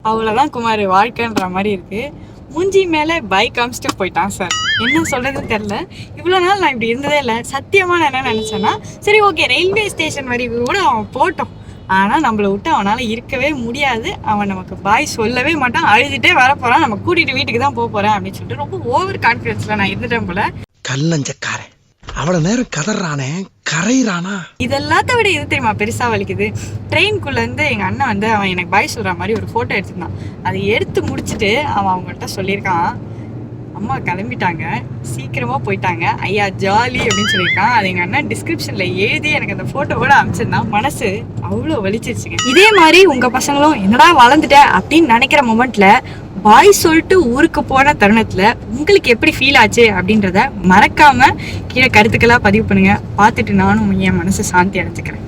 அவ்வளவுதான் குமார் வாழ்க்கைன்ற மாதிரி இருக்கு. மூஞ்சி மேல பைக் காமிச்சிட்டு போயிட்டான் சார். என்ன சொல்றதுன்னு தெரியல. இவ்வளவு நாள் நான் இப்படி இருந்ததே இல்லை. சத்தியமா நான் என்ன நினைச்சேன்னா, சரி ஓகே ரயில்வே ஸ்டேஷன் வரி கூட அவன் போட்டோம், ஆனா நம்மளை விட்டு அவனால இருக்கவே முடியாது. அவன் நமக்கு பாய் சொல்லவே மாட்டான், அழுதுட்டே வர போறான், நம்ம கூட்டிட்டு வீட்டுக்கு தான் போக போறேன் அப்படின்னு சொல்லிட்டு ரொம்ப ஓவர் கான்பிடன்ஸ்ல நான் இருந்துட்டேன் போல. கல்லஞ்சக்காரன் அவ்வளவு நேரம் கதறானே கரையிறானா. இதெல்லாத்த விட இது தெரியுமா பெருசா வலிக்குது, ட்ரெயின்குள்ள இருந்து எங்க அண்ணன் வந்து அவன் எனக்கு பாய் சொல்ற மாதிரி ஒரு போட்டோ எடுத்திருந்தான். அதை எடுத்து முடிச்சுட்டு அவன் அவங்கள்ட்ட சொல்லியிருக்கான், அம்மா கிளம்பிட்டாங்க, சீக்கிரமா போயிட்டாங்க ஐயா, ஜாலி அப்படின்னு சொல்லியிருக்கான். அது எங்க அண்ணன் டிஸ்கிரிப்ஷன்ல எழுதி எனக்கு அந்த போட்டோவோட அமைச்சிருந்தான். மனசு அவ்வளோ வலிச்சிருச்சுங்க. இதே மாதிரி உங்க பசங்களும் என்னடா வளர்ந்துட்ட அப்படின்னு நினைக்கிற மொமெண்ட்ல பாய் சொல்லிட்டு ஊருக்கு போன தருணத்துல உங்களுக்கு எப்படி ஃபீல் ஆச்சு அப்படின்றத மறக்காம கீழே கருத்துக்களா பதிவு பண்ணுங்க. பார்த்துட்டு நானும் என் மனசு சாந்தி அடைஞ்சுக்கிறேன்.